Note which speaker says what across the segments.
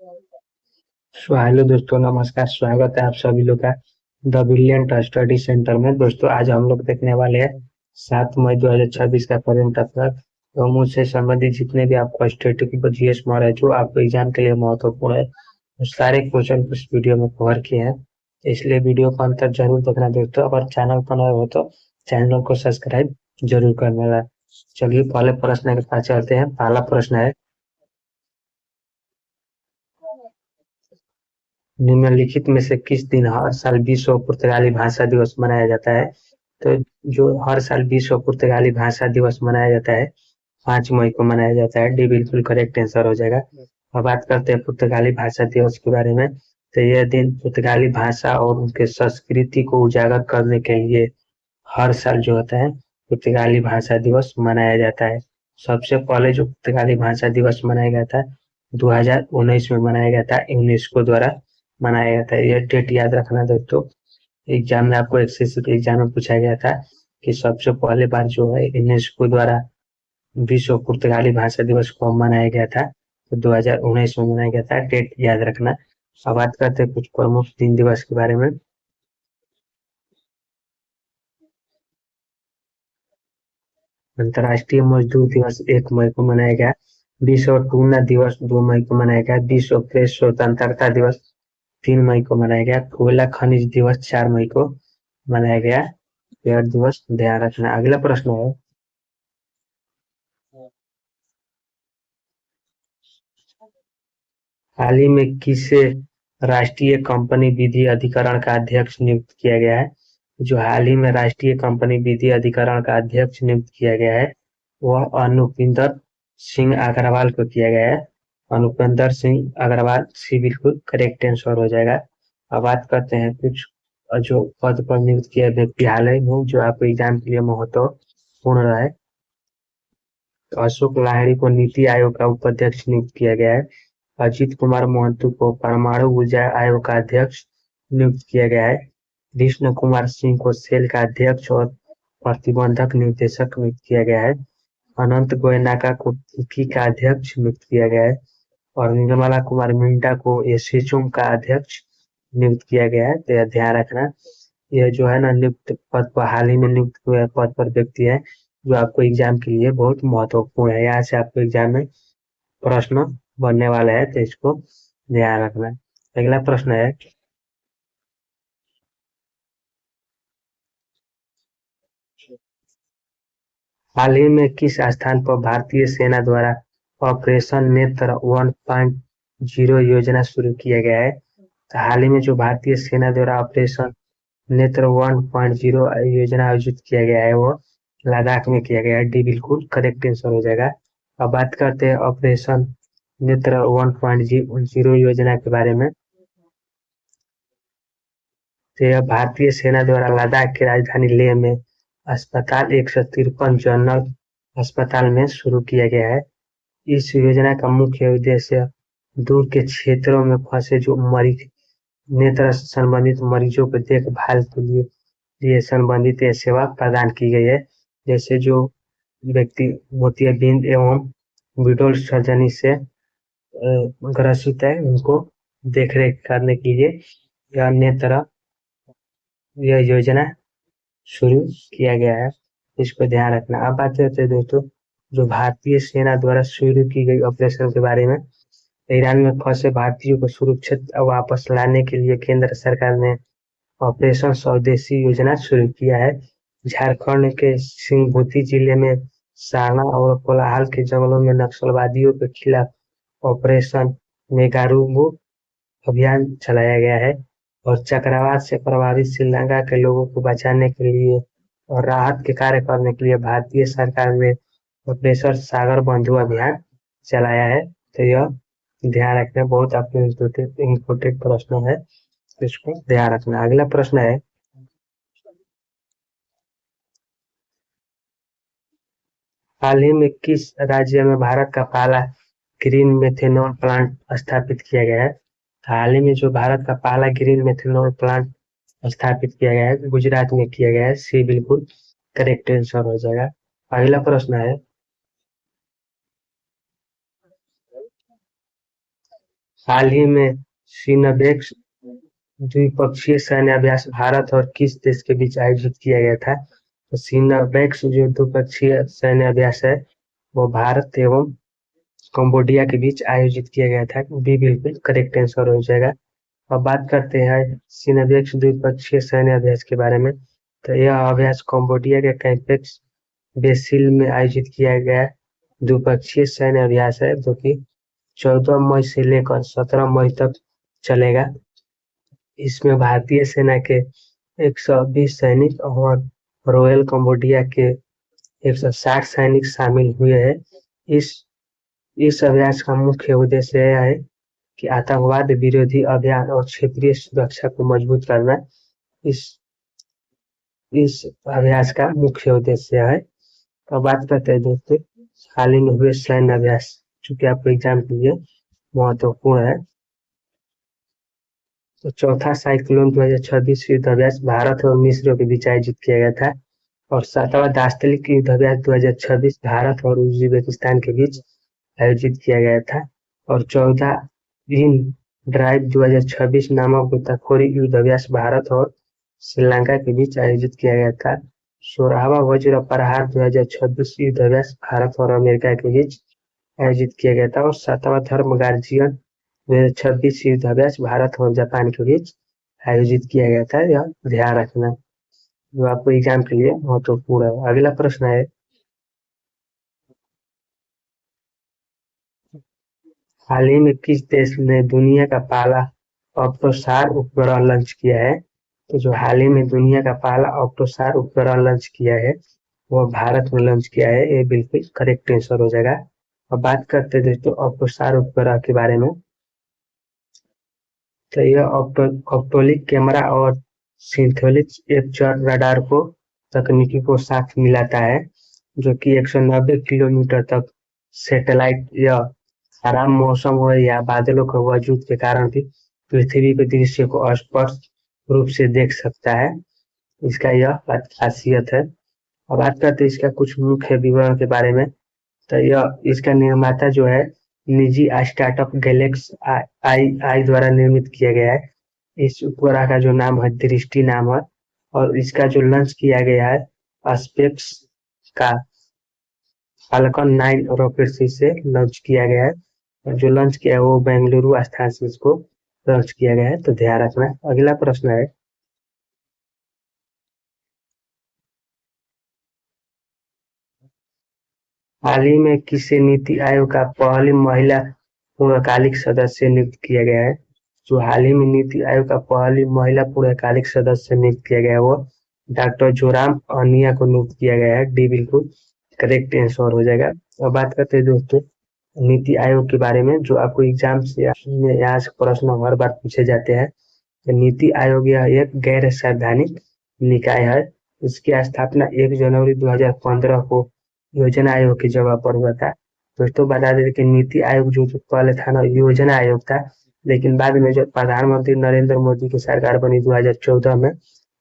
Speaker 1: Hello दोस्तों, नमस्कार। स्वागत है आप सभी लोग का द ब्रिलियंट स्टडी सेंटर में। दोस्तों, आज हम लोग देखने वाले हैं 7 मई 2026 का करंट अफेयर एवं उससे संबंधित जितने भी आपको स्टैटिक जीएस मॉड है जो आपको एग्जाम के लिए महत्वपूर्ण है, वो सारे क्वेश्चन इस वीडियो में कवर किए हैं। इसलिए वीडियो को अंत तक जरूर देखना दोस्तों। अगर चैनल पर नए हो तो चैनल को सब्सक्राइब जरूर करना है। चलिए पहले प्रश्न के पास चलते हैं। पहला प्रश्न है, निम्नलिखित में से किस दिन हर साल विश्व पुर्तगाली भाषा दिवस मनाया जाता है? तो जो हर साल विश्व पुर्तगाली भाषा दिवस मनाया जाता है, 5 मई को मनाया जाता है। डी बिल्कुल करेक्ट आंसर हो जाएगा। अब बात करते हैं पुर्तगाली भाषा दिवस के बारे में। तो यह दिन पुर्तगाली भाषा और उनके संस्कृति को उजागर करने के लिए हर साल जो होता है पुर्तगाली भाषा दिवस मनाया जाता है। सबसे पहले जो पुर्तगाली भाषा दिवस मनाया गया था 2019 में मनाया गया था, यूनेस्को द्वारा मनाया गया था। यह डेट याद रखना दोस्तों। एग्जाम में आपको एक्सेसिव एग्जाम में पूछा गया था कि सबसे पहले बार जो है यूनेस्को द्वारा विश्व पुर्तगाली भाषा दिवस को मनाया गया था, तो 2019 में मनाया गया था। डेट याद रखना। अब बात करते हैं कुछ प्रमुख दिन दिवस के बारे में। अंतर्राष्ट्रीय मजदूर दिवस 1 मई को मनाया गया। विश्व टूना दिवस 2 मई को मनाया गया। विश्व प्रेस स्वतंत्रता दिवस 3 मई को मनाया गया। कोयला खनिज दिवस 4 मई को मनाया गया। पेड़ दिवस ध्यान रखना। अगला प्रश्न है, हाल ही में किसे राष्ट्रीय कंपनी विधि अधिकरण का अध्यक्ष नियुक्त किया गया है? जो हाल ही में राष्ट्रीय कंपनी विधि अधिकरण का अध्यक्ष नियुक्त किया गया है, वह अनुपिंदर सिंह अग्रवाल को किया गया है। अनुपिंदर सिंह अग्रवाल सी बिल्कुल करेक्ट आंसर हो जाएगा। अब बात करते हैं कुछ जो पद पर नियुक्त किया व्यक्ति हाल ही में जो आपको एग्जाम के लिए महत्वपूर्ण रहा है। तो अशोक लाहिड़ी को नीति आयोग का उपाध्यक्ष नियुक्त किया गया है। अजित कुमार मोहंती को परमाणु ऊर्जा आयोग का अध्यक्ष नियुक्त किया गया है। कृष्ण कुमार सिंह को सेल का अध्यक्ष और प्रतिबंधक निदेशक नियुक्त किया गया है। अनंत गोयनाका को फिक्की का अध्यक्ष नियुक्त किया गया है। और निर्मला कुमार मिंटा को एसोचैम का अध्यक्ष नियुक्त किया गया है। तो यह ध्यान रखना। यह जो है ना नियुक्त पद पर हाल ही में नियुक्त हुए पद पर व्यक्ति है जो आपको एग्जाम के लिए बहुत महत्वपूर्ण है। यहाँ से आपको एग्जाम में प्रश्न बनने वाला है, तो इसको ध्यान रखना। अगला प्रश्न है, हाल ही में किस स्थान पर भारतीय सेना द्वारा ऑपरेशन नेत्र 1.0 योजना शुरू किया गया है? तो हाल ही में जो भारतीय सेना द्वारा ऑपरेशन नेत्र 1.0 योजना आयोजित किया गया है, वो लद्दाख में किया गया है। डी बिल्कुल करेक्ट आंसर हो जाएगा। अब बात करते हैं ऑपरेशन नेत्र 1.0 योजना के बारे में। तो यह भारतीय सेना द्वारा लद्दाख की राजधानी लेह में अस्पताल 153 जनरल अस्पताल में शुरू किया गया है। इस योजना का मुख्य उद्देश्य दूर के क्षेत्रों में फंसे जो मरीज नेत्र संबंधित मरीजों को देखभाल के लिए संबंधित ये सेवा प्रदान की गई है। जैसे जो व्यक्ति मोतियाबिंद एवं विडोल सर्जरी से ग्रसित है, उनको देखरेख करने के लिए यह नेत्र यह योजना शुरू किया गया है। इसको ध्यान रखना। अब बात करते हैं दोस्तों जो भारतीय सेना द्वारा शुरू की गई ऑपरेशन के बारे में। ईरान में फंसे भारतीयों को सुरक्षित वापस लाने के लिए केंद्र सरकार ने ऑपरेशन स्वदेशी योजना शुरू किया है। झारखंड के सिंहभूति जिले में सारना और कोलाहल के जंगलों में नक्सलवादियों के खिलाफ ऑपरेशन मेगारूबू अभियान चलाया गया है। और चक्रवात से प्रभावित श्रीलंका के लोगों को बचाने के लिए और राहत के कार्य करने के लिए भारतीय सरकार ने ऑपरेशन सागर बंधु अभियान चलाया है। तो यह ध्यान रखना, बहुत आपके इम्पोर्टेंट प्रश्न है, तो इसको ध्यान रखना। अगला प्रश्न है, हाल ही में किस राज्य में भारत का पहला ग्रीन मेथेनॉल प्लांट स्थापित किया गया है? हाल ही में जो भारत का पहला ग्रीन मेथेनॉल प्लांट स्थापित किया गया है गुजरात में किया गया है। सी बिल्कुल करेक्ट आंसर हो जाएगा। अगला प्रश्न है, हाल ही में सीनबेक्स द्विपक्षीय सैन्य अभ्यास भारत और किस देश के बीच आयोजित किया गया था? तो सीनबेक्स जो द्विपक्षीय सैन्य अभ्यास है वो भारत एवं कंबोडिया के बीच आयोजित किया गया था। बी बिल्कुल करेक्ट आंसर हो जाएगा। अब बात करते हैं सीनबेक्स द्विपक्षीय सैन्य अभ्यास के बारे में। तो यह अभ्यास कंबोडिया के कैंपेक्स बेसिल में आयोजित किया गया द्विपक्षीय सैन्य अभ्यास है, जो कि 14 मई से लेकर 17 मई तक चलेगा। इसमें भारतीय सेना के 120 सैनिक और रॉयल कंबोडिया के 160 सैनिक शामिल हुए हैं। इस अभ्यास का मुख्य उद्देश्य यह है कि आतंकवाद विरोधी अभियान और क्षेत्रीय सुरक्षा को मजबूत करना इस इस अभ्यास का मुख्य उद्देश्य है। तो बात करते हैं दोस्तों हाल ही में हुए सैन्य अभ्यास, चूंकि आपको एग्जाम के लिए महत्वपूर्ण है। तो चौथा साइक्लोन 2026 युद्ध अभ्यास भारत और मिस्र के बीच आयोजित किया गया था। और सातवां दास्तलिक युद्ध अभ्यास 2026 भारत और उज्बेकिस्तान के बीच आयोजित किया गया था। और 14 इन ड्राइव 2026 नामक गोताखोरी युद्ध अभ्यास भारत और श्रीलंका के बीच आयोजित किया गया था। 16वां वज्र प्रहार 2026 युद्ध अभ्यास भारत और अमेरिका के बीच आयोजित किया गया था। और 7वां धर्म गार्जियन 2026 युद्ध अभ्यास भारत और जापान के बीच आयोजित किया गया था। यह ध्यान रखना जो आपको एग्जाम के लिए महत्वपूर्ण है। अगला प्रश्न है हाल ही में किस देश ने दुनिया का पहला ऑक्टोसार उपग्रह लॉन्च किया है? तो जो हाल ही में दुनिया का पहला ऑक्टोसार उपग्रह लॉन्च किया है वो भारत में लॉन्च किया है। ये बिल्कुल करेक्ट आंसर हो जाएगा। अब बात करते हैं दोस्तों ऑक्टोसार उपग्रह के बारे में। तो यह ऑप्टोलिक कैमरा और सिंथेटिक एपर्चर रडार को तकनीकी को साथ मिलाता है, जो कि 190 किलोमीटर तक सैटेलाइट या खराब मौसम हो या बादलों के वजूद के कारण भी पृथ्वी के दृश्य को स्पष्ट रूप से देख सकता है। इसका यह खासियत है। अब बात करते हैं इसका कुछ मुख्य विवरण के बारे में। तो यह इसका निर्माता जो है निजी स्टार्टअप गैलेक्स आई आई द्वारा निर्मित किया गया है। इस उपग्रह का जो नाम है दृष्टि नाम है। और इसका जो लॉन्च किया गया है स्पेस का फाल्कन 9 रॉकेट से लॉन्च किया गया है। और जो लॉन्च किया है वो बेंगलुरु स्थान से इसको लॉन्च किया गया है। तो ध्यान रखना। अगला प्रश्न है हाल ही में किसे नीति आयोग का पहली महिला पूर्णकालिक सदस्य नियुक्त किया गया है? जो हाल ही में नीति आयोग का पहली महिला पूर्णकालिक सदस्य नियुक्त किया गया है वो डॉक्टर जोराम अनिया को नियुक्त किया गया है। डी बिल्कुल करेक्ट आंसर हो जाएगा। अब बात करते हैं दोस्तों नीति आयोग के बारे में, जो आपको एग्जाम से यहाँ से प्रश्न हर बार पूछे जाते हैं। तो नीति आयोग यह एक गैर संवैधानिक निकाय है। इसकी स्थापना 1 जनवरी 2015 को योजना आयोग की जगह पर हुआ था। दोस्तों बता दें कि नीति आयोग जो पहले था ना योजना आयोग था, लेकिन बाद में जो प्रधानमंत्री नरेंद्र मोदी की सरकार बनी 2014 में,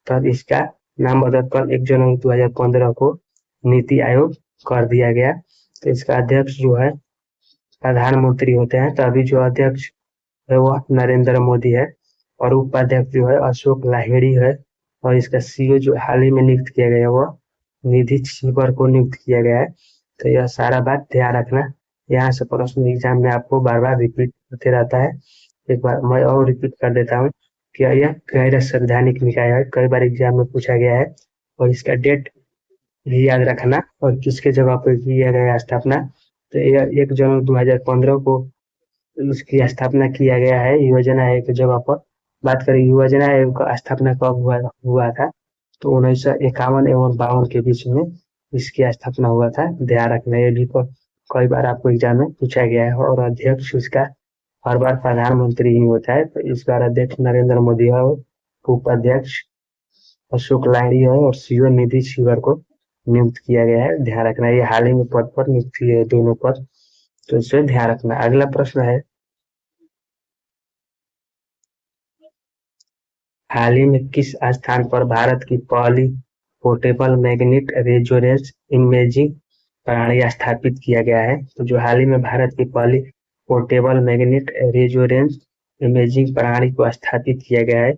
Speaker 1: तब इसका नाम बदलकर 1 जनवरी 2015 को नीति आयोग कर दिया गया। तो इसका अध्यक्ष जो है प्रधानमंत्री होते हैं। तो अभी जो अध्यक्ष है वो नरेंद्र मोदी है और उपाध्यक्ष जो है अशोक लाहिड़ी है। और इसका सीईओ जो हाल ही में नियुक्त किया गया है वो निधि छिबर को नियुक्त किया गया है। तो यह सारा बात ध्यान रखना। यहाँ से प्रश्न एग्जाम में आपको बार बार रिपीट होते रहता है। एक बार मैं और रिपीट कर देता हूँ कि यह गैर संवैधानिक निकाय है। कई बार एग्जाम में पूछा गया है। और इसका डेट भी याद रखना और किसके जगह पर किया गया स्थापना। तो यह 1 जनवरी 2015 को उसकी स्थापना किया गया है योजना आयोग की जगह पर। बात करें योजना आयोग का स्थापना कब हुआ था, तो 1951 एवं 52 के बीच में इसकी स्थापना हुआ था। ध्यान रखना ये भी कई बार आपको एग्जाम में पूछा गया है। और अध्यक्ष इसका हर बार प्रधानमंत्री ही होता है। तो इस बार अध्यक्ष नरेंद्र मोदी है और उपाध्यक्ष अशोक लाहिड़ी है और सीईओ निधि छिबर को नियुक्त किया गया है। ध्यान रखना ये हाल ही में पद पर नियुक्त किए है दोनों पद। तो इसे ध्यान रखना। अगला प्रश्न है हाल ही में किस स्थान पर भारत की पहली पोर्टेबल मैग्नेट रेजोनेंस इमेजिंग प्रणाली स्थापित किया गया है? तो जो हाल ही में भारत की पहली पोर्टेबल मैग्नेट रेजोनेंस इमेजिंग प्रणाली को स्थापित किया गया है,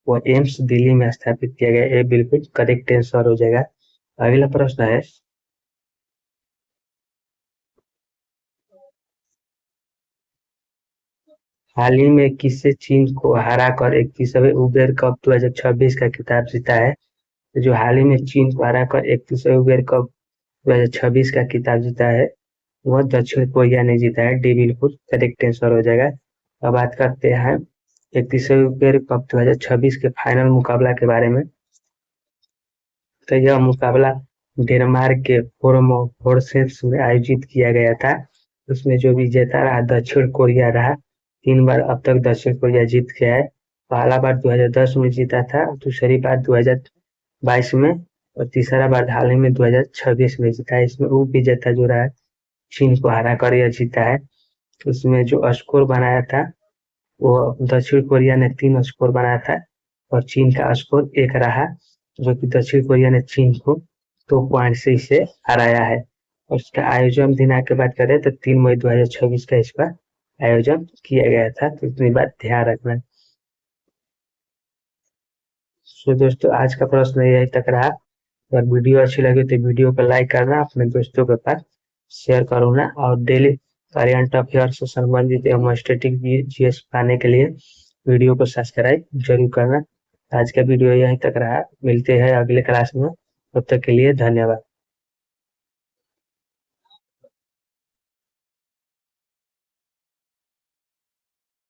Speaker 1: वो एम्स दिल्ली में स्थापित किया गया है। ये बिल्कुल करेक्ट आंसर हो जाएगा। अगला प्रश्न है, हाल ही में किससे चीन को हराकर 31वें उबेर कप 2026 का खिताब जीता है? तो जो हाल ही में चीन को हराकर 31वें उबेर कप 2026 का खिताब जीता है, वह दक्षिण कोरिया ने जीता है। डी बिल्कुल करेक्ट आंसर हो जाएगा। अब बात करते हैं 31वें उबेर कप 2026 के फाइनल मुकाबला के बारे में। तो यह मुकाबला डेनमार्क के होर्सेस में आयोजित किया गया था। उसमें जो विजेता रहा दक्षिण कोरिया रहा। 3 बार अब तक दक्षिण कोरिया जीत गया है। पहला बार 2010 में जीता था, दूसरी बार 2022 में और तीसरा बार हाल ही में 2026 में जीता है। इसमें उप विजेता जो रहा चीन को हरा कर यह जीता है। उसमें जो स्कोर बनाया था वो दक्षिण कोरिया ने 3 स्कोर बनाया था और चीन का स्कोर 1 रहा, जो कि दक्षिण कोरिया ने चीन को 2 पॉइंट से इसे हराया है। और इसका आयोजन दिनांक की बात करें तो 3 मई 2026 का इसका आयोजन किया गया था। तो इतनी बात ध्यान रखना। तो दोस्तों आज का प्रश्न यही तक रहा। अगर वीडियो अच्छी लगे तो वीडियो को लाइक करना, अपने दोस्तों के पास शेयर करना और डेली करंट अफेयर से संबंधित एवं स्टैटिक जीएस पाने के लिए वीडियो को सब्सक्राइब जरूर करना। आज का वीडियो यहीं तक रहा। मिलते हैं अगले क्लास में, तब तक के लिए धन्यवाद।